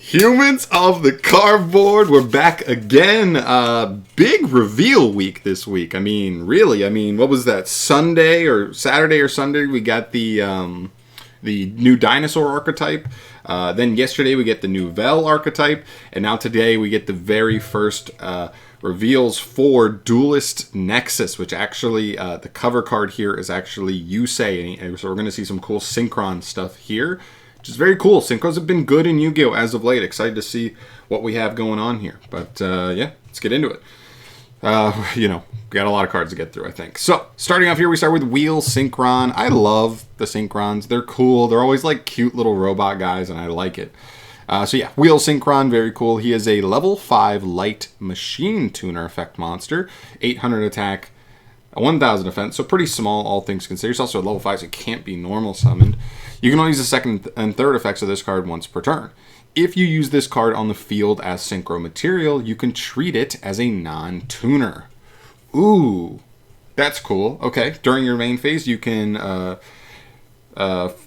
Humans of the Cardboard, we're back again. Big reveal week this week. I mean, really, what was that? Saturday or Sunday, we got the new dinosaur archetype. Then yesterday we get the new Vel archetype, and now today we get the very first reveals for Duelist Nexus, which actually the cover card here is actually YUSEI, and so we're going to see some cool Synchron stuff here, which is very cool. Synchros have been good in Yu-Gi-Oh! As of late. Excited to see what we have going on here. But yeah, let's get into it. We got a lot of cards to get through, I think. So, starting off here, we start with Wheel Synchron. I love the Synchrons. They're cool. They're always like cute little robot guys, and I like it. So yeah, Wheel Synchron, very cool. He is a level 5 light machine tuner effect monster. 800 attack, 1000 defense, so pretty small, all things considered. He's also a level 5, so it can't be normal summoned. You can only use the second and third effects of this card once per turn. If you use this card on the field as synchro material, you can treat it as a non-tuner. Ooh, that's cool. Okay, during your main phase, you can,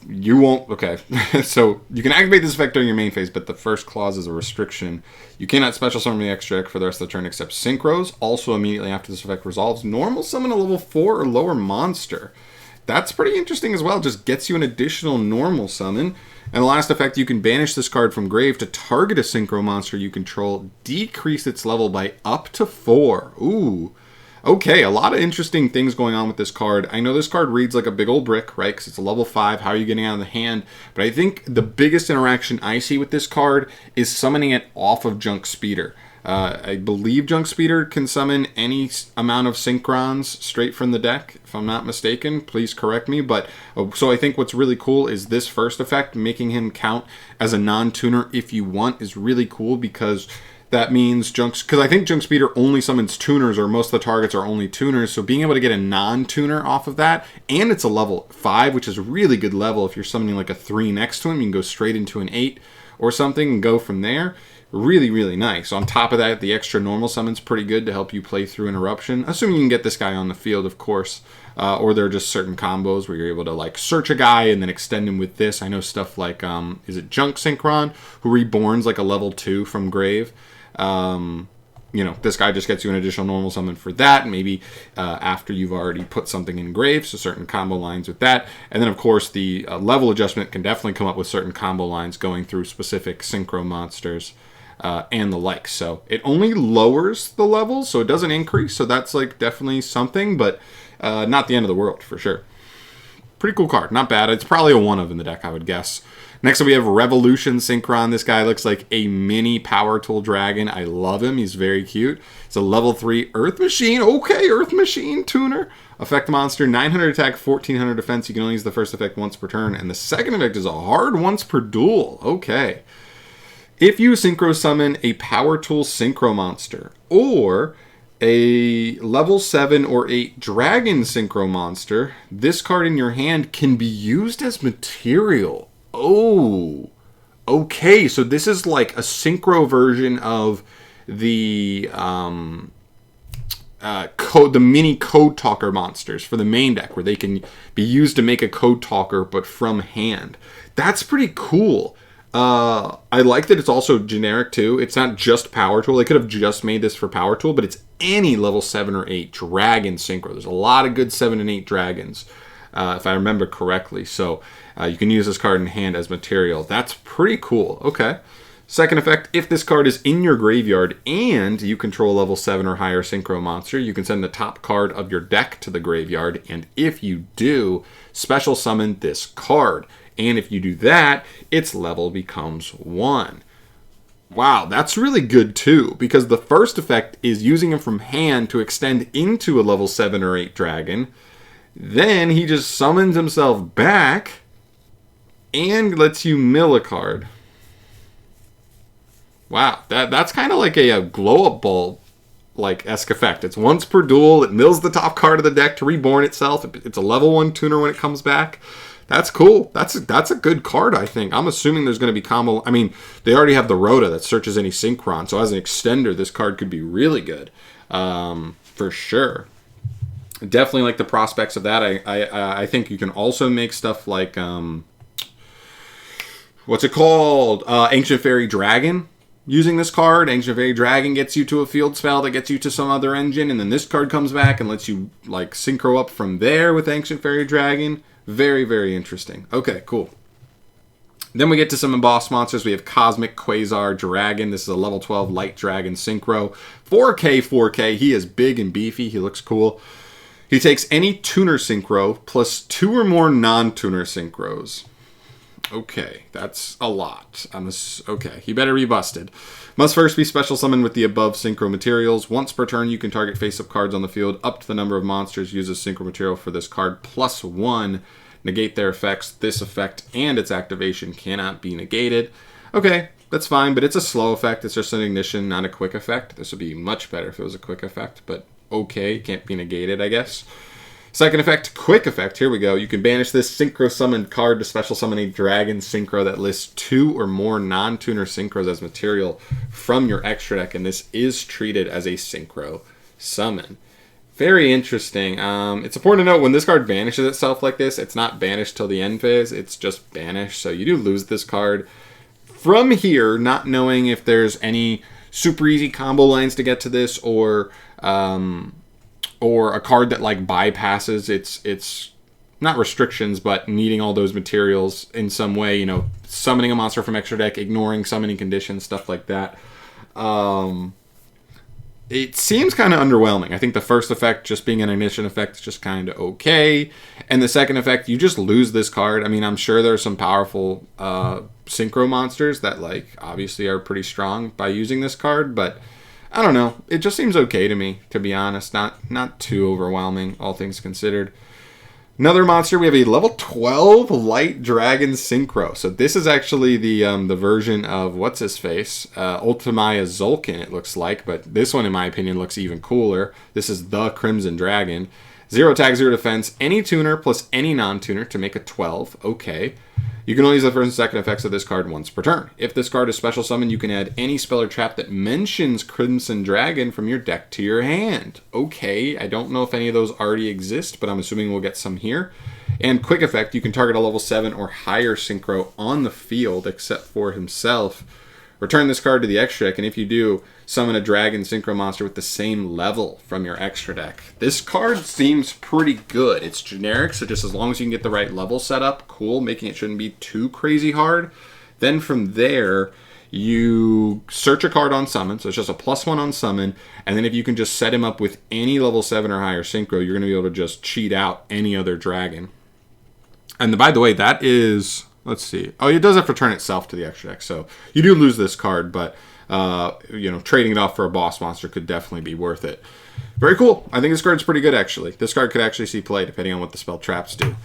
you won't, okay. So, you can activate this effect during your main phase, but the first clause is a restriction. You cannot special summon the extra deck for the rest of the turn except synchros. Also, immediately after this effect resolves, normal summon a level 4 or lower monster. That's pretty interesting as well. Just gets you an additional normal summon. And the last effect, you can banish this card from grave to target a synchro monster you control, decrease its level by up to 4. Ooh. Okay, a lot of interesting things going on with this card. I know this card reads like a big old brick, right? Because it's a level 5. How are you getting out of the hand? But I think the biggest interaction I see with this card is summoning it off of Junk Speeder. I believe Junk Speeder can summon any amount of Synchrons straight from the deck, if I'm not mistaken. Please correct me. But so I think what's really cool is this first effect, making him count as a non-tuner if you want, is really cool because that means because I think Junk Speeder only summons tuners, or most of the targets are only tuners. So being able to get a non-tuner off of that, and it's a level 5, which is a really good level. If you're summoning like a 3 next to him, you can go straight into an 8 or something and go from there. Really, really nice. On top of that, the extra normal summon's pretty good to help you play through Interruption. Assuming you can get this guy on the field, of course. Or there are just certain combos where you're able to like search a guy and then extend him with this. I know stuff like, is it Junk Synchron, who reborns like a level 2 from grave. This guy just gets you an additional normal summon for that, maybe after you've already put something in grave, so certain combo lines with that. And then, of course, the level adjustment can definitely come up with certain combo lines going through specific synchro monsters and the like. So it only lowers the levels, so it doesn't increase, so that's like definitely something, but not the end of the world, for sure. Pretty cool card, not bad. It's probably a 1 of in the deck, I would guess. Next up, we have Revolution Synchron. This guy looks like a mini Power Tool Dragon. I love him. He's very cute. It's a level 3 Earth Machine. Okay, Earth Machine Tuner. Effect monster, 900 attack, 1400 defense. You can only use the first effect once per turn. And the second effect is a hard once per duel. Okay. If you Synchro Summon a Power Tool Synchro Monster, or a level 7 or 8 Dragon Synchro Monster, this card in your hand can be used as material. Oh, okay. So this is like a synchro version of the the mini Code Talker monsters for the main deck, where they can be used to make a Code Talker, but from hand. That's pretty cool. I like that it's also generic too. It's not just Power Tool. They could have just made this for Power Tool, but it's any level 7 or 8 Dragon Synchro. There's a lot of good 7 and 8 dragons, if I remember correctly. So you can use this card in hand as material. That's pretty cool. Okay. Second effect, if this card is in your graveyard and you control a level 7 or higher Synchro monster, you can send the top card of your deck to the graveyard. And if you do, special summon this card. And if you do that, its level becomes 1. Wow, that's really good too, because the first effect is using him from hand to extend into a level 7 or 8 dragon. Then he just summons himself back and lets you mill a card. Wow, that's kind of like a glow-up ball like esque effect. It's once per duel. It mills the top card of the deck to reborn itself. It's a level 1 tuner when it comes back. That's cool. That's a good card, I think. I'm assuming there's going to be combo. I mean, they already have the Rhoda that searches any Synchron, so as an extender, this card could be really good, for sure. Definitely like the prospects of that. I think you can also make stuff like what's it called? Ancient Fairy Dragon. Using this card, Ancient Fairy Dragon gets you to a field spell that gets you to some other engine, and then this card comes back and lets you like synchro up from there with Ancient Fairy Dragon. Very, very interesting. Okay, cool. Then we get to some embossed monsters. We have Cosmic Quasar Dragon. This is a level 12 Light Dragon Synchro. 4K. He is big and beefy. He looks cool. He takes any tuner synchro plus 2 or more non-tuner synchros. Okay, that's a lot. Okay, he better be busted. Must first be special summoned with the above synchro materials. Once per turn, you can target face-up cards on the field up to the number of monsters uses synchro material for this card plus 1. Negate their effects. This effect and its activation cannot be negated. Okay, that's fine, but it's a slow effect. It's just an ignition, not a quick effect. This would be much better if it was a quick effect, but okay, can't be negated, I guess. Second effect, quick effect. Here we go. You can banish this synchro summoned card to special summon a dragon synchro that lists 2 or more non-tuner synchros as material from your extra deck, and this is treated as a synchro summon. Very interesting. It's important to note when this card banishes itself like this, it's not banished till the end phase. It's just banished, so you do lose this card. From here, not knowing if there's any super easy combo lines to get to this, or a card that like bypasses its not restrictions, but needing all those materials in some way, you know, summoning a monster from extra deck, ignoring summoning conditions, stuff like that. It seems kind of underwhelming. I think the first effect, just being an ignition effect, is just kind of okay. And the second effect, you just lose this card. I mean, I'm sure there are some powerful synchro monsters that, like, obviously are pretty strong by using this card, but I don't know. It just seems okay to me, to be honest. Not too overwhelming, all things considered. Another monster, we have a level 12 Light Dragon Synchro. So this is actually the version of, what's-his-face? Ultimaya Zulkin, it looks like. But this one, in my opinion, looks even cooler. This is the Crimson Dragon. 0 attack, 0 defense. Any tuner plus any non-tuner to make a 12. Okay. You can only use the first and second effects of this card once per turn. If this card is special summoned, you can add any spell or trap that mentions Crimson Dragon from your deck to your hand. Okay, I don't know if any of those already exist, but I'm assuming we'll get some here. And quick effect, you can target a level 7 or higher synchro on the field, except for himself. Return this card to the extra deck, and if you do, summon a dragon synchro monster with the same level from your extra deck. This card seems pretty good. It's generic, so just as long as you can get the right level set up, cool, making it shouldn't be too crazy hard. Then from there, you search a card on summon, so it's just a +1 on summon, and then if you can just set him up with any level 7 or higher synchro, you're going to be able to just cheat out any other dragon. And by the way, that is... Let's see. Oh, it does have to return itself to the extra deck, so you do lose this card, but you know, trading it off for a boss monster could definitely be worth it. Very cool. I think this card's pretty good, actually. This card could actually see play, depending on what the spell traps do.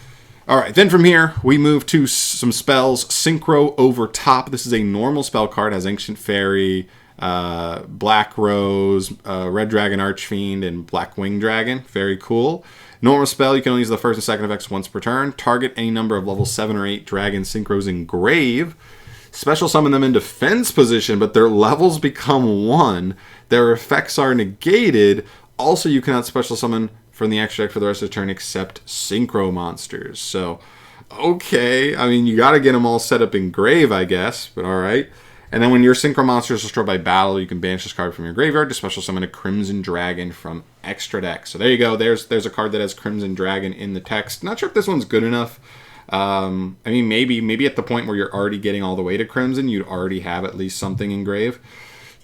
All right, then from here, we move to some spells. Synchro over top. This is a normal spell card. Has Ancient Fairy, Black Rose, Red Dragon Archfiend, and Black Wing Dragon. Very cool. Normal spell, you can only use the first and second effects once per turn. Target any number of level 7 or 8 dragon synchros in grave. Special summon them in defense position, but their levels become 1. Their effects are negated. Also, you cannot special summon from the extra deck for the rest of the turn except synchro monsters. So, okay. I mean, you got to get them all set up in grave, I guess, but all right. And then when your synchro monster is destroyed by battle, you can banish this card from your graveyard to special summon a Crimson Dragon from extra deck. So there you go. There's a card that has Crimson Dragon in the text. Not sure if this one's good enough. I mean, maybe at the point where you're already getting all the way to Crimson, you'd already have at least something in grave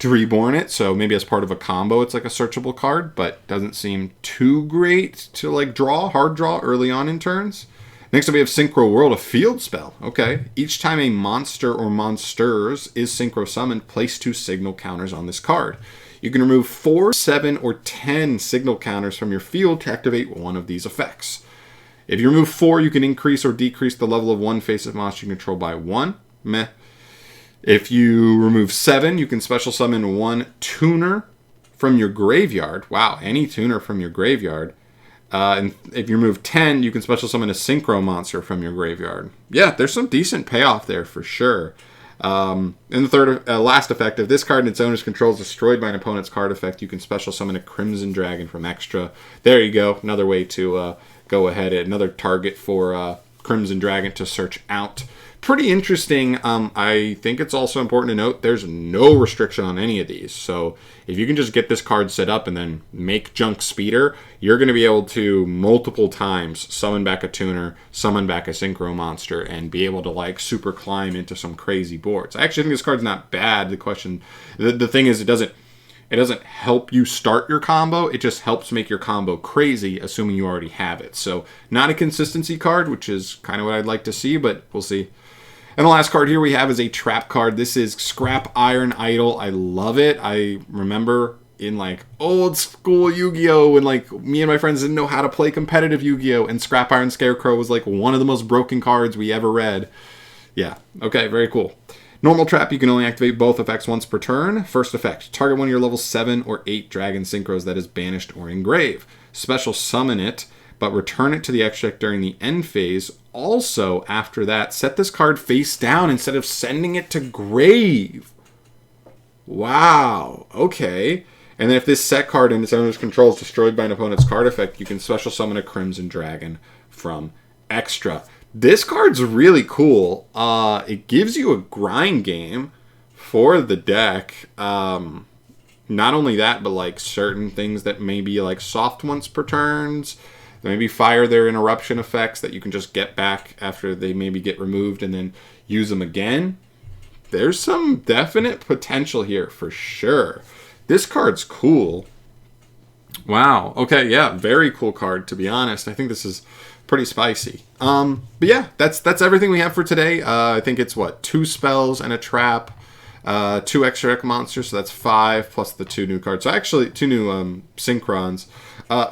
to reborn it. So maybe as part of a combo, it's like a searchable card, but doesn't seem too great to like hard draw early on in turns. Next up, we have Synchro World, a field spell. Okay. Each time a monster or monsters is synchro summoned, place 2 signal counters on this card. You can remove 4, 7, or 10 signal counters from your field to activate one of these effects. If you remove 4, you can increase or decrease the level of one face-up monster you control by 1. Meh. If you remove 7, you can special summon 1 tuner from your graveyard. Wow, any tuner from your graveyard. And if you remove 10, you can special summon a synchro monster from your graveyard. Yeah, there's some decent payoff there for sure. In the third, last effect, if this card and its owner's control is destroyed by an opponent's card effect, you can special summon a Crimson Dragon from extra. There you go. Another way to go ahead. Another target for Crimson Dragon to search out. pretty interesting. I think it's also important to note there's no restriction on any of these. So if you can just get this card set up and then make junk speeder, you're going to be able to multiple times summon back a tuner, summon back a synchro monster, and be able to like super climb into some crazy boards. I actually think this card's not bad. The thing is, it doesn't help you start your combo. It just helps make your combo crazy, assuming you already have it. So not a consistency card, which is kind of what I'd like to see, but we'll see. And the last card here we have is a trap card. This is Scrap Iron Idol. I love it. I remember in like old school Yu-Gi-Oh! When like me and my friends didn't know how to play competitive Yu-Gi-Oh! And Scrap Iron Scarecrow was like one of the most broken cards we ever read. Yeah, okay, very cool. Normal trap, you can only activate both effects once per turn. First effect, target one of your level 7 or 8 dragon synchros that is banished or engrave. Special summon it, but return it to the extra deck during the end phase. Also, after that, set this card face down instead of sending it to grave. Wow, okay. And then if this set card in its owner's control is destroyed by an opponent's card effect, you can special summon a Crimson Dragon from extra. This card's really cool. It gives you a grind game for the deck. Not only that, but like certain things that may be like soft once per turns. Maybe fire their interruption effects that you can just get back after they maybe get removed and then use them again. There's some definite potential here for sure. This card's cool. Wow. Okay, yeah, very cool card, to be honest. I think this is pretty spicy. But yeah, that's everything we have for today. I think it's what, 2 spells and a trap, 2 extra deck monsters, so that's 5 plus the 2 new cards. So actually 2 new Synchrons.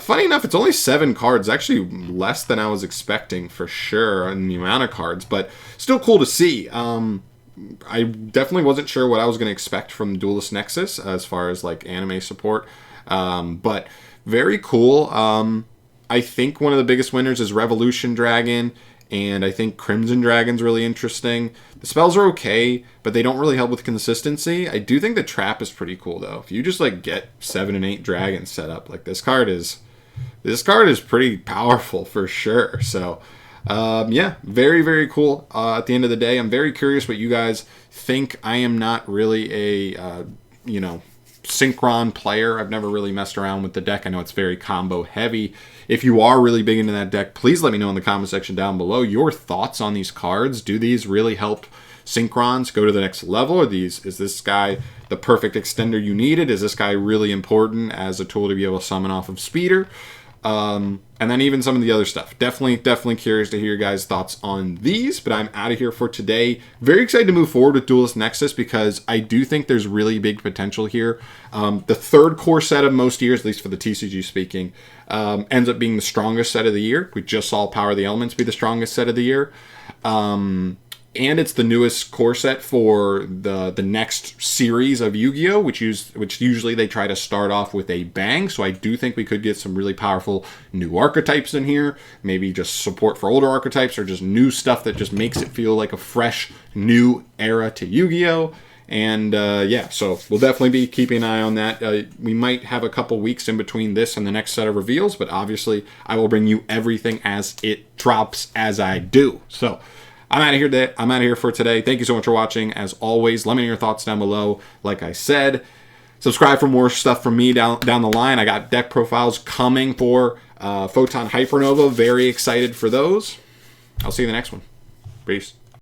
Funny enough, it's only 7 cards, actually less than I was expecting for sure in the amount of cards, but still cool to see. I definitely wasn't sure what I was going to expect from Duelist Nexus as far as like anime support, but very cool. I think one of the biggest winners is Revolution Dragon, and I think Crimson Dragon's really interesting. The spells are okay, but they don't really help with consistency. I do think the trap is pretty cool, though. If you just like get 7 and 8 dragons set up, like this card is pretty powerful for sure. So, yeah, very, very cool. At the end of the day, I'm very curious what you guys think. I am not really a, Synchron player. I've never really messed around with the deck. I know it's very combo heavy. If you are really big into that deck, please let me know in the comment section down below your thoughts on these cards. Do these really help Synchrons go to the next level? Is this guy the perfect extender you needed? Is this guy really important as a tool to be able to summon off of Speeder? And then even some of the other stuff. Definitely curious to hear your guys' thoughts on these, but I'm out of here for today. Very excited to move forward with Duelist Nexus because I do think there's really big potential here. The third core set of most years, at least for the TCG speaking, ends up being the strongest set of the year. We just saw Power of the Elements be the strongest set of the year. And it's the newest core set for the next series of Yu-Gi-Oh, which usually they try to start off with a bang. So I do think we could get some really powerful new archetypes in here. Maybe just support for older archetypes or just new stuff that just makes it feel like a fresh new era to Yu-Gi-Oh. And yeah, so we'll definitely be keeping an eye on that. We might have a couple weeks in between this and the next set of reveals, but obviously I will bring you everything as it drops as I do. So I'm out of here for today. Thank you so much for watching. As always, let me know your thoughts down below. Like I said, subscribe for more stuff from me down the line. I got deck profiles coming for Photon Hypernova. Very excited for those. I'll see you in the next one. Peace.